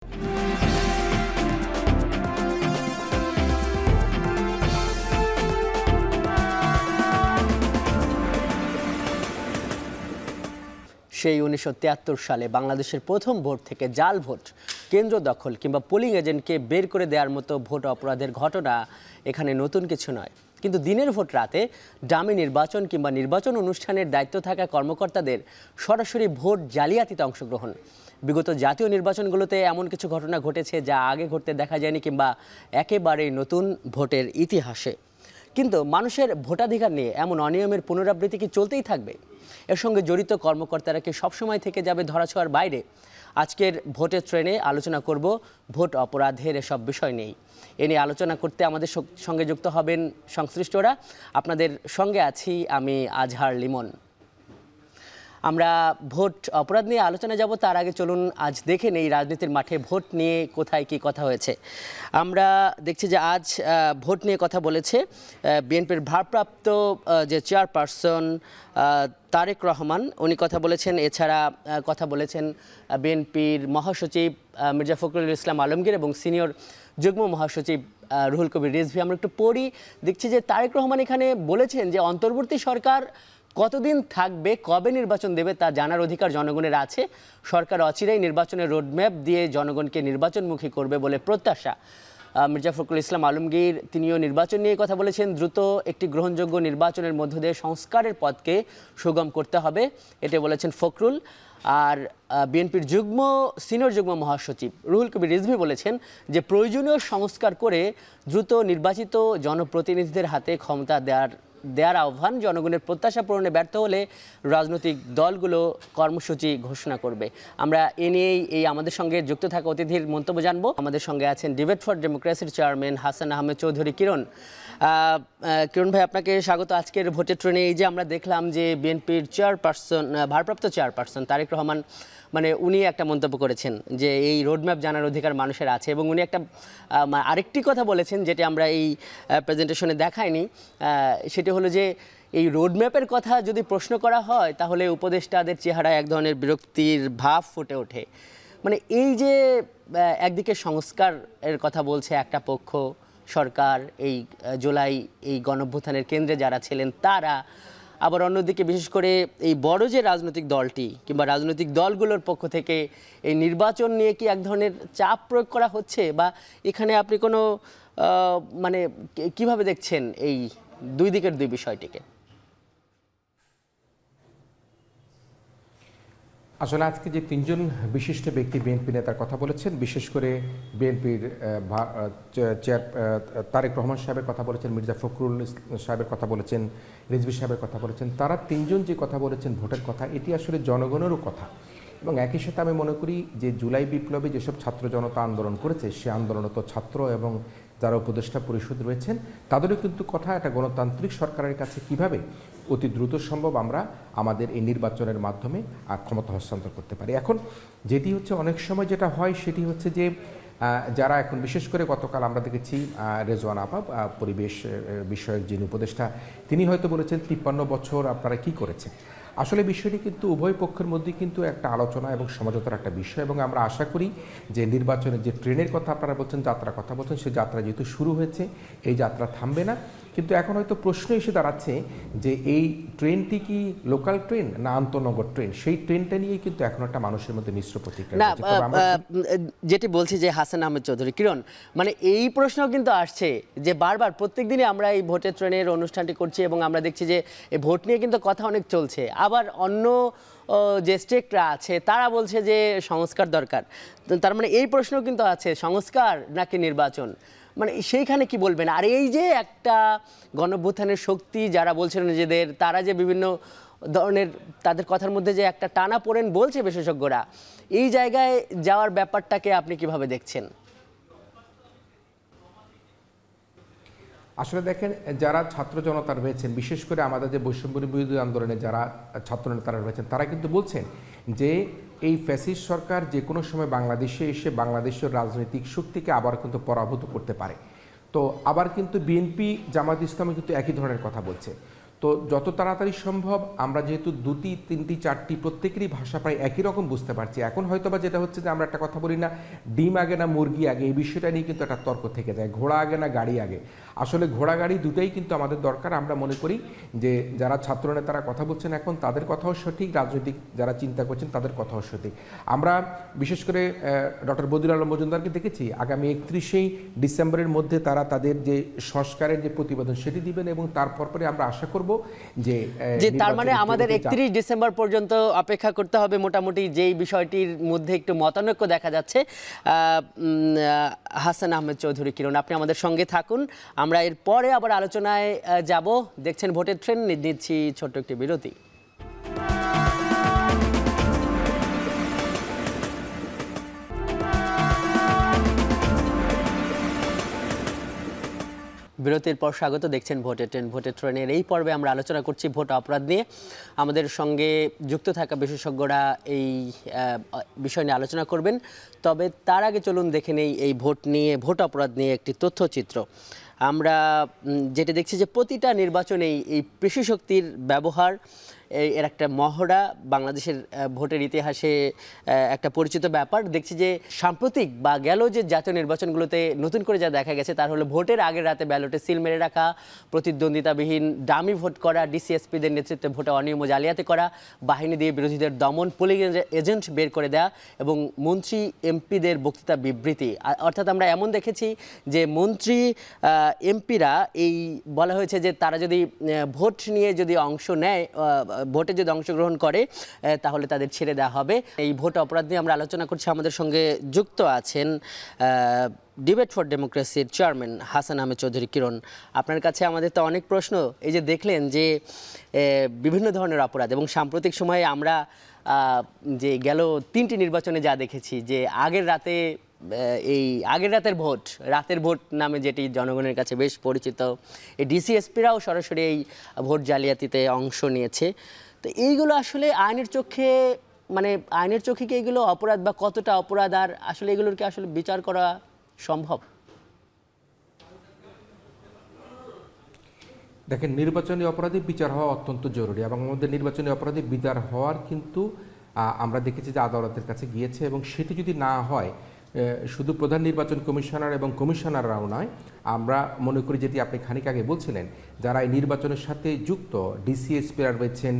সেই ১৯৭৩ সালে বাংলাদেশের প্রথম ভোট থেকে জাল ভোট, কেন্দ্র দখল কিংবা পোলিং এজেন্টকে বের করে দেওয়ার মতো ভোট অপরাধের ঘটনা এখানে নতুন কিছু নয়। কিন্তু দিনের ভোট রাতে ডামি নির্বাচন কিংবা নির্বাচন অনুষ্ঠানের দায়িত্ব থাকা কর্মকর্তাদের সরাসরি ভোট জালিয়াতিতে অংশগ্রহণ, বিগত জাতীয় নির্বাচনগুলোতে এমন কিছু ঘটনা ঘটেছে যা আগে ঘটতে দেখা যায়নি কিংবা একেবারেই নতুন ভোটের ইতিহাসে। কিন্তু মানুষের ভোটাধিকার নিয়ে এমন অনিয়মের পুনরাবৃত্তি কি চলতেই থাকবে? এর সঙ্গে জড়িত কর্মকর্তারা কি সবসময় থেকে যাবে ধরাছোঁয়ার বাইরে? আজকের ভোটের ট্রেনে আলোচনা করব ভোট অপরাধের এসব বিষয় নিয়েই। এ নিয়ে আলোচনা করতে আমাদের সঙ্গে যুক্ত হবেন সংশ্লিষ্টরা। আপনাদের সঙ্গে আছি আমি আজহার লিমন। আমরা ভোট অপরাধ নিয়ে আলোচনা যাব, তার আগে চলুন আজ দেখে নেই রাজনীতির মাঠে ভোট নিয়ে কোথায় কি কথা হয়েছে। আমরা দেখছি যে আজ ভোট নিয়ে কথা বলেছে বিএনপির ভারপ্রাপ্ত যে চেয়ারপারসন তারেক রহমান, উনি কথা বলেছেন। এছাড়া কথা বলেছেন বিএনপির মহাসচিব মির্জা ফখরুল ইসলাম আলমগীর এবং সিনিয়র যুগ্ম মহাসচিব রুহুল কবির রিজভী। আমরা একটু পড়ি, দেখছি যে তারেক রহমান এখানে বলেছেন যে অন্তর্বর্তী সরকার কতদিন থাকবে, কবে নির্বাচন দেবে তা জানার অধিকার জনগণের আছে। সরকার অচিরেই নির্বাচনের রোডম্যাপ দিয়ে জনগণকে নির্বাচনমুখী করবে বলে প্রত্যাশা। মির্জা ফখরুল ইসলাম আলমগীর তিনিও নির্বাচন নিয়ে কথা বলেছেন। দ্রুত একটি গ্রহণযোগ্য নির্বাচনের মধ্য দিয়ে সংস্কারের পথকে সুগম করতে হবে, এটা বলেছেন ফখরুল। আর বিএনপির সিনিয়র যুগ্ম মহাসচিব রুহুল কবির রিজভী বলেছেন যে প্রয়োজনীয় সংস্কার করে দ্রুত নির্বাচিত জনপ্রতিনিধিদের হাতে ক্ষমতা দেওয়ার আহ্বান। জনগণের প্রত্যাশা পূরণে ব্যর্থ হলে রাজনৈতিক দলগুলো কর্মসূচি ঘোষণা করবে। আমরা এ নিয়েই আমাদের সঙ্গে যুক্ত থাকা অতিথির মন্তব্য জানবো। আমাদের সঙ্গে আছেন ডিবেট ফর ডেমোক্রেসির চেয়ারম্যান হাসান আহমেদ চৌধুরী কিরণ। কিরণ ভাই, আপনাকে স্বাগত আজকের ভোটের ট্রেনে। এই যে আমরা দেখলাম যে বিএনপির ভারপ্রাপ্ত চেয়ারপারসন তারেক রহমান উনি একটা মন্তব্য করেছেন যে এই রোডম্যাপ জানার অধিকার মানুষের আছে, এবং উনি একটা আরেকটি কথা বলেছেন যেটি আমরা এই প্রেজেন্টেশনে দেখাইনি। সেটি হলো যে এই রোডম্যাপের কথা যদি প্রশ্ন করা হয় তাহলে উপদেষ্টাদের চেহারায় এক ধরনের বিরক্তির ভাব ফুটে ওঠে। এই যে একদিকে সংস্কারের কথা বলছে একটা পক্ষ, সরকার এই জুলাই এই গণঅভ্যুত্থানের কেন্দ্রে যারা ছিলেন তারা, আবার অন্যদিকে বিশেষ করে এই বড় যে রাজনৈতিক দলটি কিংবা রাজনৈতিক দলগুলোর পক্ষ থেকে এই নির্বাচন নিয়ে কি এক ধরনের চাপ প্রয়োগ করা হচ্ছে, বা এখানে আপনি কোনো কিভাবে দেখছেন এই দুই দিকের দুই বিষয়টিকে? আসলে আজকে যে তিনজন বিশিষ্ট ব্যক্তি বিএনপি নেতার কথা বলেছেন, বিশেষ করে বিএনপির তারেক রহমান সাহেবের কথা বলেছেন, মির্জা ফখরুল সাহেবের কথা বলেছেন, রিজভী সাহেবের কথা বলেছেন, তারা তিনজন যে কথা বলেছেন ভোটের কথা, এটি আসলে জনগণেরও কথা। এবং একই সাথে আমি মনে করি যে জুলাই বিপ্লবে যেসব ছাত্র জনতা আন্দোলন করেছে, সে আন্দোলনত ছাত্র এবং যারা উপদেষ্টা পরিষদ রয়েছেন তাদেরও কিন্তু কথা, একটা গণতান্ত্রিক সরকারের কাছে কিভাবে অতি দ্রুত সম্ভব আমরা আমাদের এই নির্বাচনের মাধ্যমে ক্ষমতা হস্তান্তর করতে পারি। এখন যেটি হচ্ছে অনেক সময় যেটা হয় সেটি হচ্ছে যে যারা এখন বিশেষ করে গতকাল আমরা দেখেছি রেজওয়ান আপা, পরিবেশ বিষয়ক যিনি উপদেষ্টা, তিনি হয়তো বলেছেন 53 বছর আপনারা কি করেছেন। আসলে বিষয়টি কিন্তু উভয় পক্ষের মধ্যে কিন্তু একটা আলোচনা এবং সমঝোতার একটা বিষয়, এবং আমরা আশা করি যে নির্বাচনের যে ট্রেনের কথা আপনারা বলছেন, যাত্রার কথা বলছেন, সেই যাত্রা যেহেতু শুরু হয়েছে, এই যাত্রা থামবে না। কিন্তু এখন হয়তো প্রশ্ন এসে দাঁড়াচ্ছে যে এই ট্রেনটি কি লোকাল ট্রেন না আন্তনগর ট্রেন, সেই ট্রেনটা নিয়েই কিন্তু এখন একটা মানুষের মধ্যে মিশ্র প্রতিক্রিয়া। যেটি বলছি যে হাসান আহমেদ চৌধুরী কিরণ, এই প্রশ্ন কিন্তু আসছে যে বারবার প্রত্যেক দিনই আমরা এই ভোটের ট্রেনের অনুষ্ঠানটি করছি এবং আমরা দেখছি যে এই ভোট নিয়ে কিন্তু কথা অনেক চলছে। আবার অন্য যে স্টেকরা আছে তারা বলছে যে সংস্কার দরকার। তার এই প্রশ্ন কিন্তু আছে, সংস্কার নাকি নির্বাচন, সেইখানে কি বলবেন? আর এই যে একটা গণঅভ্যুত্থানের শক্তি যারা বলছেন নিজেদের, তারা যে বিভিন্ন ধরনের তাদের কথার মধ্যে যে একটা টানাপোড়েন বলছে বিশেষজ্ঞরা, এই জায়গায় যাওয়ার ব্যাপারটাকে আপনি কিভাবে দেখছেন? আসলে দেখেন, যারা ছাত্র জনতা রয়েছেন, বিশেষ করে আমাদের যে বৈষম্য বিরোধী আন্দোলনে যারা ছাত্র নেতারা রয়েছেন, তারা কিন্তু বলছেন যে এই ফ্যাসিস্ট সরকার যে কোনো সময় বাংলাদেশে এসে বাংলাদেশের রাজনৈতিক শক্তিকে আবার কিন্তু পরাভূত করতে পারে। তো আবার কিন্তু বিএনপি জামায়াত ইসলামী কিন্তু একই ধরনের কথা বলছে। তো যত তাড়াতাড়ি সম্ভব আমরা যেহেতু দুটি তিনটি চারটি প্রত্যেকেরই ভাষা প্রায় একই রকম বুঝতে পারছি, এখন হয়তোবা যেটা হচ্ছে যে আমরা একটা কথা বলি না, ডিম আগে না মুরগি আগে, এই বিষয়টা নিয়ে কিন্তু একটা তর্ক থেকে যায়, ঘোড়া আগে না গাড়ি আগে। আসলে ঘোড়া গাড়ি দুটোই কিন্তু আমাদের দরকার। আমরা মনে করি যে যারা ছাত্রনেতারা কথা বলছেন এখন তাদের কথাও সঠিক, রাজনৈতিক যারা চিন্তা করছেন তাদের কথাও সঠিক। আমরা বিশেষ করে ডক্টর বদিউল আলম মজুমদারকে দেখেছি আগামী 31শে ডিসেম্বরের মধ্যে তারা তাদের যে সংস্কারের যে প্রতিবেদন সেটি দিবেন, এবং তারপর পরে আমরা আশা করব যে তার মানে আমাদের 31 ডিসেম্বর পর্যন্ত অপেক্ষা করতে হবে। মোটামুটি যেই বিষয়টির মধ্যে একটু মতানৈক্য দেখা যাচ্ছে, হাসান আহমেদ চৌধুরী কিরণ, আপনি আমাদের সঙ্গে থাকুন, আমরা এর পরে আবার আলোচনায় যাব। দেখছেন ভোটের ট্রেন্ড, নিচ্ছি ছোট্ট একটি বিরতি। বিরতির পর স্বাগত, দেখছেন ভোটের ট্রেন্ড। ভোটের ট্রেনের এই পর্বে আমরা আলোচনা করছি ভোট অপরাধ নিয়ে। আমাদের সঙ্গে যুক্ত থাকা বিশেষজ্ঞরা এই বিষয় নিয়ে আলোচনা করবেন। তবে তার আগে চলুন দেখে নেই এই ভোট অপরাধ নিয়ে একটি তথ্যচিত্র। আমরা যেটা দেখছি যে প্রতিটা নির্বাচনেই এই পেশি শক্তির ব্যবহার এর একটা মহড়া বাংলাদেশের ভোটের ইতিহাসে একটা পরিচিত ব্যাপার। দেখছি যে সাম্প্রতিক বা গেল যে জাতীয় নির্বাচনগুলোতে নতুন করে যা দেখা গেছে তার হলো ভোটের আগের রাতে ব্যালটে সিল মেরে রাখা, প্রতিদ্বন্দ্বিতাবিহীন ডামি ভোট করা, ডিসিএসপিদের নেতৃত্বে ভোটে অনিয়ম জালিয়াতি করা, বাহিনী দিয়ে বিরোধীদের দমন, পোলিং এজেন্ট বের করে দেয়া এবং মন্ত্রী এমপিদের বক্তৃতা বিবৃতি। অর্থাৎ আমরা এমন দেখেছি যে মন্ত্রী এমপিরা এই বলা হয়েছে যে তারা যদি ভোট নিয়ে যদি অংশ নেয়, ভোটে যদি অংশগ্রহণ করে তাহলে তাদের ছেড়ে দেওয়া হবে। এই ভোট অপরাধ নিয়ে আমরা আলোচনা করছি। আমাদের সঙ্গে যুক্ত আছেন ডিবেট ফর ডেমোক্রেসির চেয়ারম্যান হাসান আহমেদ চৌধুরী কিরণ। আপনার কাছে আমাদের তো অনেক প্রশ্ন। এই যে দেখলেন যে বিভিন্ন ধরনের অপরাধ, এবং সাম্প্রতিক সময়ে আমরা যে গেল 3টি নির্বাচনে যা দেখেছি যে আগের রাতের ভোট, রাতের ভোট নামে যেটি জনগণের কাছে বেশ পরিচিত, এই ডিসিএসপিরাও সরাসরি এই ভোট জালিয়াতিতে অংশ নিয়েছে। তো এইগুলো আসলে আইনের চোখে কি এগুলো অপরাধ, বা কতটা অপরাধ, আর আসলে এগুলোর কি আসলে বিচার করা সম্ভব? দেখেন, নির্বাচনী অপরাধী বিচার হওয়া অত্যন্ত জরুরি, এবং আমাদের নির্বাচনী অপরাধী বিচার হওয়ার কিন্তু আমরা দেখেছি যে আদালতের কাছে গিয়েছে, এবং সেটি যদি না হয় শুধু প্রধান নির্বাচন কমিশনার এবং কমিশনাররাও নয়, আমরা মনে করি যেটি আপনি খানিক আগে বলছিলেন, যারা এই নির্বাচনের সাথে যুক্ত ডিসিএসপিরা রয়েছেন,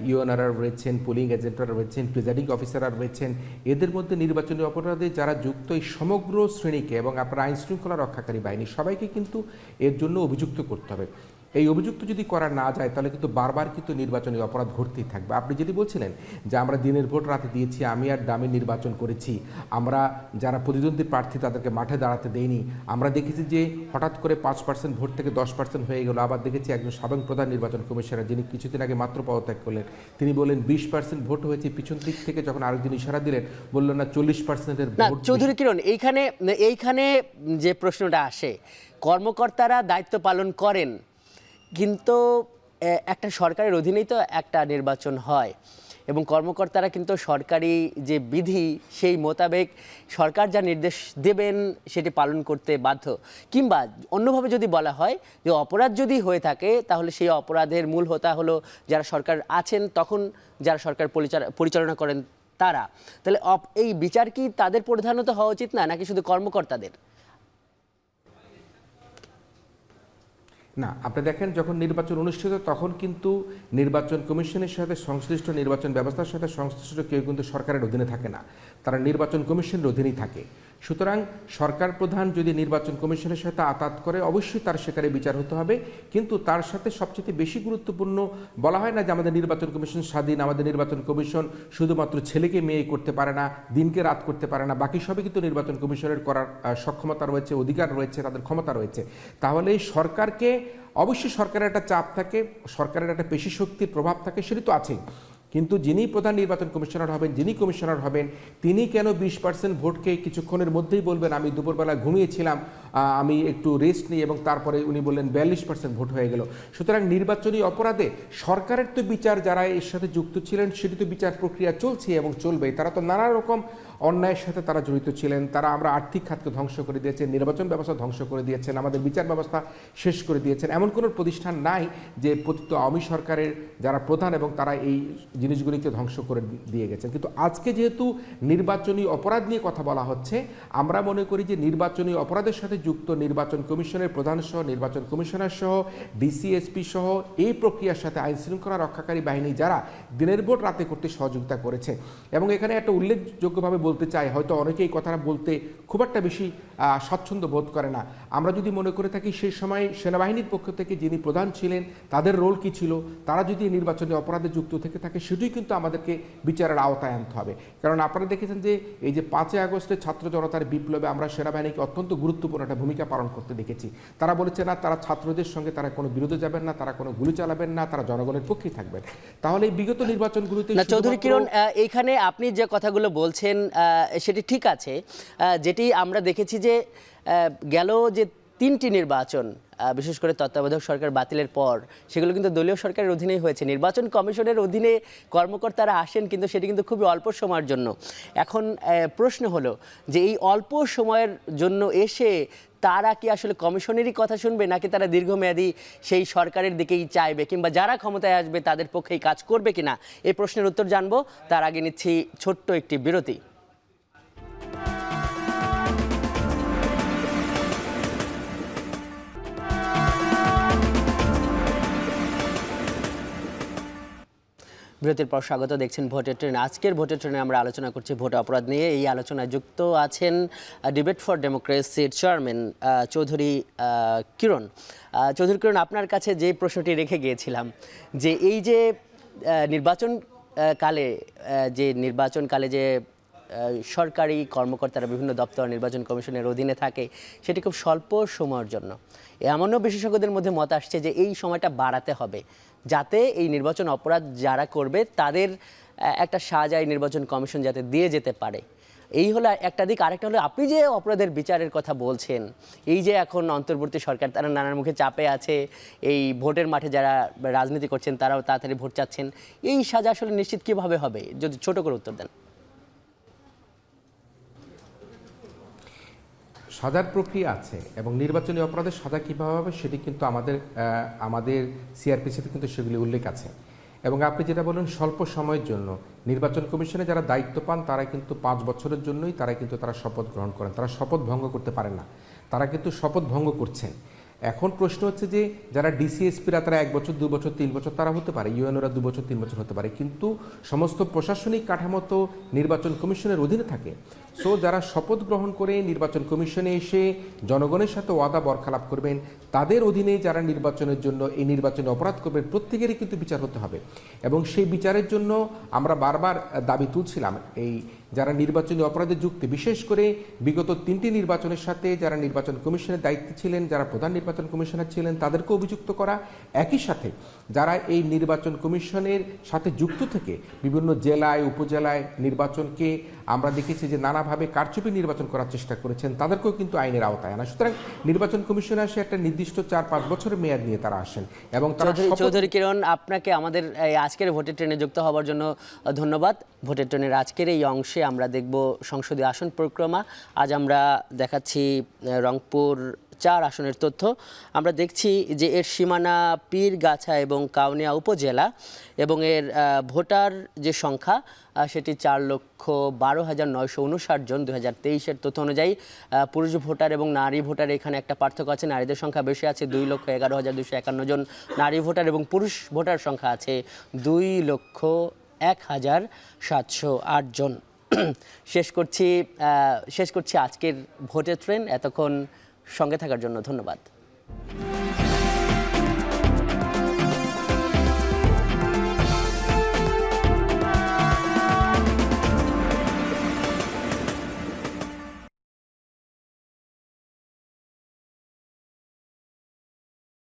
ইউএনআররা রয়েছেন, পোলিং এজেন্টরা রয়েছেন, প্রিজাইডিং অফিসাররা রয়েছেন, এদের মধ্যে নির্বাচনী অপরাধে যারা যুক্ত এই সমগ্র শ্রেণীকে এবং আপনার আইন শৃঙ্খলা রক্ষাকারী বাহিনী সবাইকে কিন্তু এর জন্য অভিযুক্ত করতে হবে। এই অভিযুক্ত যদি করা না যায় তাহলে কিন্তু বারবার কিন্তু নির্বাচনী অপরাধ ঘটতেই থাকবে। আপনি যদি বলছিলেন যে আমরা দিনের ভোট রাতে দিয়েছি, আমি আর ডামি নির্বাচন করেছি, আমরা যারা প্রতিদ্বন্দ্বী প্রার্থী তাদেরকে মাঠে দাঁড়াতে দেইনি, আমরা দেখেছি যে হঠাৎ করে 5% ভোট থেকে 10% হয়ে গেল। আবার দেখেছি একজন সাবেক প্রধান নির্বাচন কমিশনার যিনি কিছুদিন আগে মাত্র পদত্যাগ করলেন, তিনি বললেন 20% ভোট হয়েছে, পিছন দিক থেকে যখন আরেকজন ইশারা দিলেন বললেন না 40%-এর ভোট। চৌধুরী কিরণ, এইখানে যে প্রশ্নটা আসে, কর্মকর্তারা দায়িত্ব পালন করেন, কিন্তু একটা সরকারের অধীনেই তো একটা নির্বাচন হয়, এবং কর্মকর্তারা কিন্তু সরকারি যে বিধি সেই মোতাবেক সরকার যা নির্দেশ দেবেন সেটি পালন করতে বাধ্য। কিংবা অন্যভাবে যদি বলা হয় যে অপরাধ যদি হয়ে থাকে তাহলে সেই অপরাধের মূল হোতা হলো যারা সরকার আছেন, তখন যারা সরকার পরিচালনা করেন তারা। তাহলে এই বিচার কি তাদের প্রধানত হওয়া উচিত না, নাকি শুধু কর্মকর্তাদের? না, আপনি দেখেন যখন নির্বাচন অনুষ্ঠিত তখন কিন্তু নির্বাচন কমিশনের সাথে সংশ্লিষ্ট, নির্বাচন ব্যবস্থার সাথে সংশ্লিষ্ট কেউ কিন্তু সরকারের অধীনে থাকে না, তারা নির্বাচন কমিশনের অধীনেই থাকে। সুতরাং সরকার প্রধান যদি নির্বাচন কমিশনের সাথে আতাত করে অবশ্যই তার সেখানে বিচার হতে হবে, কিন্তু তার সাথে সবচেয়ে বেশি গুরুত্বপূর্ণ, বলা হয় না যে আমাদের নির্বাচন কমিশন স্বাধীন, আমাদের নির্বাচন কমিশন শুধুমাত্র ছেলেকে মেয়ে করতে পারে না, দিনকে রাত করতে পারে না, বাকি সবই কিন্তু নির্বাচন কমিশনের করার সক্ষমতা রয়েছে, অধিকার রয়েছে, তাদের ক্ষমতা রয়েছে। তাহলে সরকারকে অবশ্যই সরকারের একটা চাপ থাকে, সরকারের একটা পেশি শক্তির প্রভাব থাকে, সেটি তো আছেই, কিন্তু যিনি প্রধান নির্বাচন কমিশনার হবেন, যিনি কমিশনার হবেন, তিনি কেন 20% ভোটকে কিছুক্ষণের মধ্যেই বলবেন আমি দুপুরবেলা ঘুমিয়েছিলাম, আমি একটু রেস্ট নিই, এবং তারপরে উনি বললেন 42% ভোট হয়ে গেল। সুতরাং নির্বাচনী অপরাধে সরকারের তো বিচার, যারা এর সাথে যুক্ত ছিলেন সেটি তো বিচার প্রক্রিয়া চলছে এবং চলবে, তারা তো নানা রকম অন্যায়ের সাথে তারা জড়িত ছিলেন, তারা আমরা আর্থিক খাতকে ধ্বংস করে দিয়েছেন, নির্বাচন ব্যবস্থা ধ্বংস করে দিয়েছেন, আমাদের বিচার ব্যবস্থা শেষ করে দিয়েছেন। এমন কোনো প্রতিষ্ঠান নাই যে পতিত আওয়ামী সরকারের যারা প্রধান এবং তারা এই জিনিসগুলিকে ধ্বংস করে দিয়ে গেছেন। কিন্তু আজকে যেহেতু নির্বাচনী অপরাধ নিয়ে কথা বলা হচ্ছে, আমরা মনে করি যে নির্বাচনী অপরাধের সাথে যুক্ত নির্বাচন কমিশনের প্রধান সহ, নির্বাচন কমিশনার সহ, ডিসিএসপি সহ এই প্রক্রিয়ার সাথে আইন শৃঙ্খলা রক্ষাকারী বাহিনী যারা দিনের ভোট রাতে করতে সহযোগিতা করেছে। এবং এখানে একটা উল্লেখযোগ্যভাবে বলতে চাই, হয়তো অনেকেই এই কথাটা বলতে খুব একটা বেশি স্বাচ্ছন্দ্য বোধ করে না। আমরা যদি মনে করে থাকি সেই সময় সেনাবাহিনীর পক্ষ থেকে যিনি প্রধান ছিলেন তাদের রোল কি ছিল, তারা যদি নির্বাচনী অপরাধে যুক্ত থেকে থাকে, সেটাই কিন্তু আমাদেরকে বিচারের আওতায় আনতে হবে। কারণ আপনারা দেখেছেন যে এই যে 5ই আগস্টের ছাত্র জনতার বিপ্লবে আমরা সেনাবাহিনীকে অত্যন্ত গুরুত্বপূর্ণ একটা ভূমিকা পালন করতে দেখেছি। তারা বলেছে না, তারা ছাত্রদের সঙ্গে তারা কোনো বিরোধে যাবেন না, তারা কোনো গুলি চালাবেন না, তারা জনগণের পক্ষেই থাকবেন। তাহলে এই বিগত নির্বাচনগুলোতে চৌধুরী কিরণ, এইখানে আপনি যে কথাগুলো বলছেন সেটি ঠিক আছে। যেটি আমরা দেখেছি যে গেল যে 3টি নির্বাচন, বিশেষ করে তত্ত্বাবধায়ক সরকার বাতিলের পর, সেগুলো কিন্তু দলীয় সরকারের অধীনেই হয়েছে। নির্বাচন কমিশনের অধীনে কর্মকর্তারা আসেন, কিন্তু সেটি কিন্তু খুবই অল্প সময়ের জন্য। এখন প্রশ্ন হলো যে এই অল্প সময়ের জন্য এসে তারা কি আসলে কমিশনেরই কথা শুনবে, নাকি তারা দীর্ঘমেয়াদী সেই সরকারের দিকেই চাইবে, কিংবা যারা ক্ষমতায় আসবে তাদের পক্ষেই কাজ করবে কিনা, এই প্রশ্নের উত্তর জানবো। তার আগে নিচ্ছি ছোট্ট একটি বিরতি। বিরতির পর স্বাগত, দেখছেন ভোটের ট্রেন। আজকের ভোটের ট্রেনে আমরা আলোচনা করছি ভোট অপরাধ নিয়ে। এই আলোচনায় যুক্ত আছেন ডিবেট ফর ডেমোক্রেসির চেয়ারম্যান চৌধুরী কিরণ। চৌধুরী কিরণ, আপনার কাছে যে প্রশ্নটি রেখে গিয়েছিলাম, যে এই যে নির্বাচনকালে যে সরকারি কর্মকর্তারা বিভিন্ন দপ্তর নির্বাচন কমিশনের অধীনে থাকে, সেটি খুব স্বল্প সময়ের জন্য। এমনও বিশেষজ্ঞদের মধ্যে মত আসছে যে এই সময়টা বাড়াতে হবে, যাতে এই নির্বাচন অপরাধ যারা করবে তাদের একটা সাজায় নির্বাচন কমিশন যাতে দিয়ে যেতে পারে। এই হলো একটা দিক। আরেকটা হলো, আপনি যে অপরাধের বিচারের কথা বলছেন, এই যে এখন অন্তর্বর্তী সরকার তারা নানার মুখে চাপে আছে, এই ভোটের মাঠে যারা রাজনীতি করছেন তারাও তাড়াতাড়ি ভোট চাচ্ছেন, এই সাজা আসলে নিশ্চিত কীভাবে হবে, যদি ছোট করে উত্তর দেন। সাজার প্রক্রিয়া আছে এবং নির্বাচনী অপরাধের সাজা কীভাবে হবে সেটি কিন্তু আমাদের সিআরপিসিতে কিন্তু সেগুলি উল্লেখ আছে। এবং আপনি যেটা বলেন স্বল্প সময়ের জন্য, নির্বাচন কমিশনে যারা দায়িত্ব পান তারা কিন্তু 5 বছরের জন্যই তারা শপথ গ্রহণ করেন, তারা শপথ ভঙ্গ করতে পারেন না, তারা কিন্তু শপথ ভঙ্গ করছেন। এখন প্রশ্ন হচ্ছে যে যারা ডিসিএসপিরা তারা 1 বছর 2 বছর 3 বছর তারা হতে পারে, ইউএনওরা 2 বছর 3 বছর হতে পারে, কিন্তু সমস্ত প্রশাসনিক কাঠামো তো নির্বাচন কমিশনের অধীনে থাকে। সো যারা শপথ গ্রহণ করে নির্বাচন কমিশনে এসে জনগণের সাথে ওয়াদা বরখেলাপ করবেন, তাদের অধীনে যারা নির্বাচনের জন্য এই নির্বাচনে অপরাধ করবেন, প্রত্যেকেরই কিন্তু বিচার হতে হবে। এবং সেই বিচারের জন্য আমরা বারবার দাবি তুলছিলাম, এই যারা নির্বাচনী অপরাধে যুক্ত, বিশেষ করে বিগত 3টি নির্বাচনের সাথে যারা নির্বাচন কমিশনের দায়িত্বে ছিলেন, যারা প্রধান নির্বাচন কমিশনার ছিলেন, তাদেরকে অভিযুক্ত করা। একই সাথে যারা এই নির্বাচন কমিশনের সাথে যুক্ত থেকে বিভিন্ন জেলায় উপজেলায় নির্বাচনকে আমরা দেখেছি যে নানাভাবে কারচুপি নির্বাচন করার চেষ্টা করেছেন, তাদেরকেও কিন্তু আইনের আওতায় আনা। সুতরাং নির্বাচন কমিশনে আসে একটা নির্দিষ্ট 4-5 বছরের মেয়াদ নিয়ে তারা আসেন। এবং চৌধুরী কিরণ, আপনাকে আমাদের আজকের ভোটের ট্রেনে যুক্ত হওয়ার জন্য ধন্যবাদ। ভোটের ট্রেনের আজকের এই অংশে আমরা দেখব সংসদীয় আসন পরিক্রমা। আজ আমরা দেখাচ্ছি রংপুর 4 আসনের তথ্য। আমরা দেখছি যে এর সীমানা পীরগাছা এবং কাউনিয়া উপজেলা, এবং এর ভোটার যে সংখ্যা সেটি 4,12,959 জন 2023-এর তথ্য অনুযায়ী। পুরুষ ভোটার এবং নারী ভোটার এখানে একটা পার্থক্য আছে, নারীদের সংখ্যা বেশি আছে 2,11,251 জন নারী ভোটার, এবং পুরুষ ভোটার সংখ্যা আছে 2,01,708 জন। শেষ করছি আজকের ভোটের ট্রেন। এতক্ষণ সঙ্গে থাকার জন্য ধন্যবাদ।